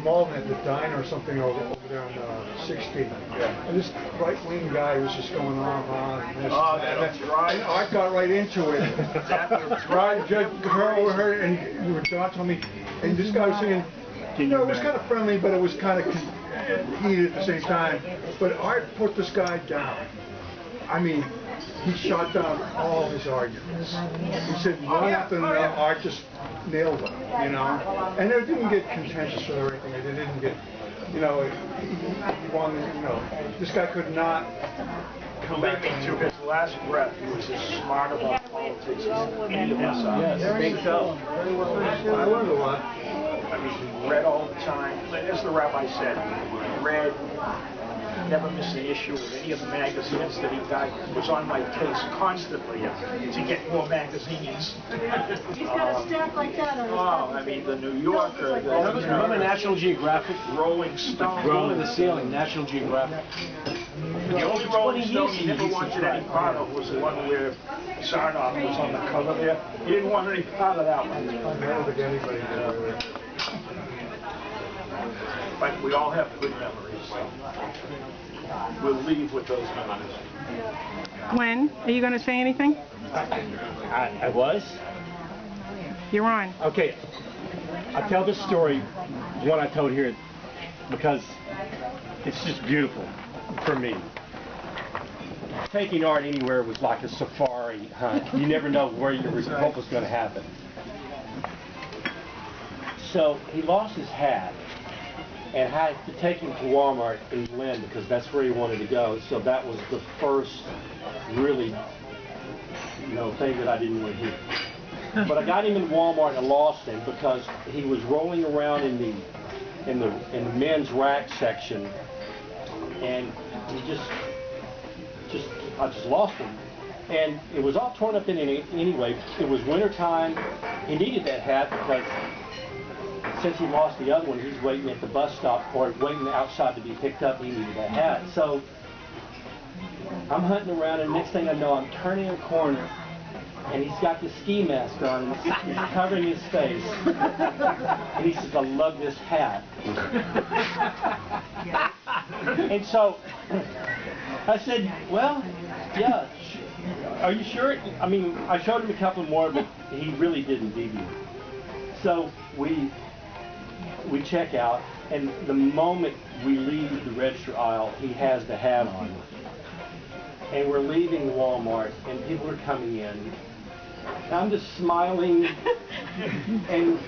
Malden at the diner or something over there on 60. Yeah. And this right-wing guy was just going on and this. Oh, that's right. And I got right into it. Right, her and John told me, and this guy was saying, you know, it was kind of friendly, but it was kind of heated at the same time. But Art put this guy down. I mean, he shot down all his arguments. He said one after another, Art just nailed them, you know. And it didn't get contentious or anything. It didn't get, you know, he wanted, you know, this guy could not come back to his last breath. He was as smart about politics as any of us are. Yes, I think so. I learned a lot. I mean, he read all the time. As the rabbi said, he read. Never missed an issue of any of the magazines that he got. Was on my case constantly to get more magazines. He's got a stack like that on his I mean, the New Yorker, Remember National Geographic? Rolling Stone. Grown in the ceiling, National Geographic. The only Rolling Stone he never wanted any part of was the one where Sarnoff was on the cover there. He didn't want any part of that one. I don't think anybody did. But we all have good memories. We'll leave with those memories. Glen, are you going to say anything? I was? You're on. Okay. I tell this story, one I told here, because it's just beautiful for me. Taking Art anywhere was like a safari hunt. You never know what was going to happen. So he lost his hat. And had to take him to Walmart in Glen because that's where he wanted to go. So that was the first really, you know, thing that I didn't want to hear. But I got him in Walmart and lost him because he was rolling around in the men's rack section, and he I just lost him. And it was all torn up in it anyway. It was wintertime. He needed that hat because since he lost the other one, he's waiting at the bus stop or waiting outside to be picked up. He needed that hat. So I'm hunting around, and next thing I know, I'm turning a corner, and he's got the ski mask on, and he's covering his face. And he says, "I love this hat." And so I said, "Well, yeah. Are you sure?" I mean, I showed him a couple more, but he really didn't deviate. So we check out, and the moment we leave the register aisle, he has the hat on. And we're leaving Walmart, and people are coming in. And I'm just smiling, and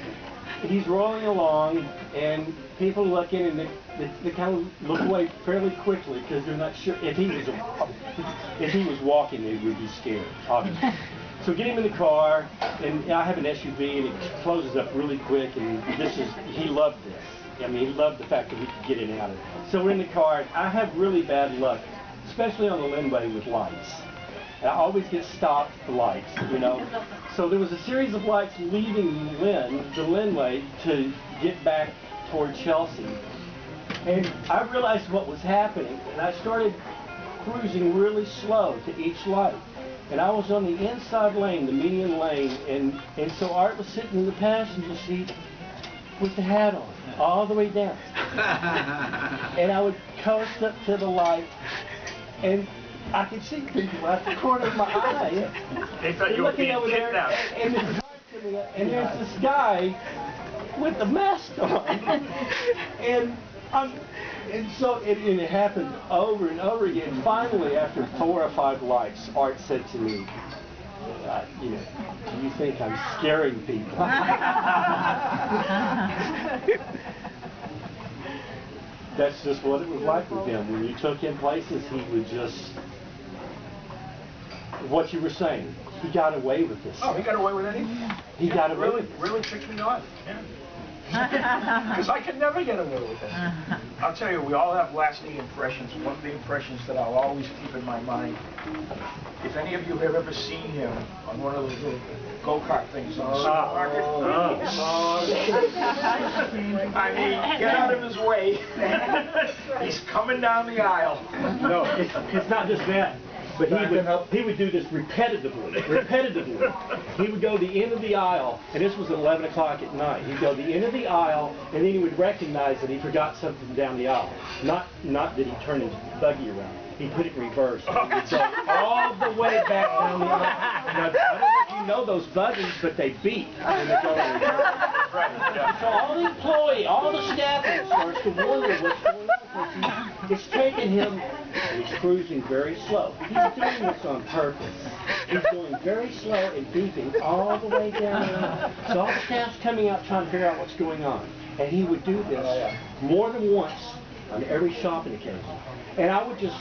he's rolling along, and people looking, and they kind of look away fairly quickly because they're not sure. If he was walking, they would be scared, obviously. So get him in the car, and I have an SUV, and it closes up really quick, and he loved this. I mean, he loved the fact that we could get in and out of it. So we're in the car, and I have really bad luck, especially on the Linway with lights. And I always get stopped for lights, you know. So there was a series of lights leaving the Linway to get back toward Chelsea. And I realized what was happening, and I started cruising really slow to each light. And I was on the inside lane, the median lane, and so Art was sitting in the passenger seat with the hat on, all the way down. And I would coast up to the light, and I could see people out the corner of my eye. They thought you were being kidnapped. And there's this guy with the mask on. And so it happened over and over again. Finally, after 4 or 5 lights, Art said to me, you know, "Do you think I'm scaring people?" That's just what it was like with him. When you took him places, he would just, what you were saying, he got away with this. Oh, he got away with anything? He got away with it. Really tricked me off. Yeah. Because I can never get away with it. I'll tell you, we all have lasting impressions. One of the impressions that I'll always keep in my mind, if any of you have ever seen him on one of those little go-kart things on the supermarket, I mean, get out of his way. He's coming down the aisle. No, it's not just that. But backing up. he would do this repetitively. He would go to the end of the aisle, and this was at 11 o'clock at night. He'd go to the end of the aisle, and then he would recognize that he forgot something down the aisle. Not that he turned his buggy around. He put it in reverse. He would go all the way back down the aisle. Now, I don't know if you know those buggies, but they beep when they go in reverse. So all the staff starts to wonder what's going on. It's taking him, he's cruising very slow. He's doing this on purpose. He's going very slow and beeping all the way down the aisle. So all the staff's coming out trying to figure out what's going on. And he would do this more than once on every shopping occasion. And I would just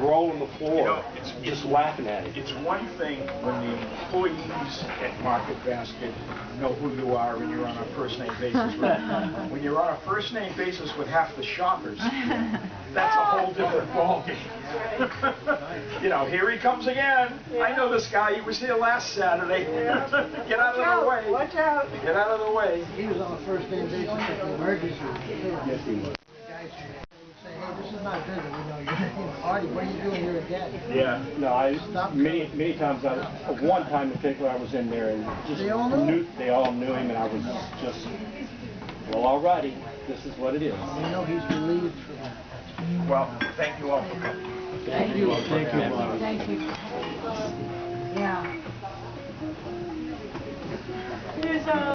roll on the floor, just laughing at it. It's one thing when the employees at Market Basket know who you are and you're on a first-name basis with them. When you're on a first-name basis with half the shoppers, that's a whole different ballgame. Here he comes again. I know this guy. He was here last Saturday. Get out of the way. Watch out. Get out of the way. He was on a first name basis at the emergency room. Yes, he was. The guys would say, hey, this is not good. Artie, what are you doing here again? Yeah. No, many times one time in particular I was in there and just They all knew? they all knew him, and I was just, well, alrighty, this is what it is. You know he's relieved from that. Well, thank you all for coming. Thank you. Thank you. Thank you. Yeah. Here's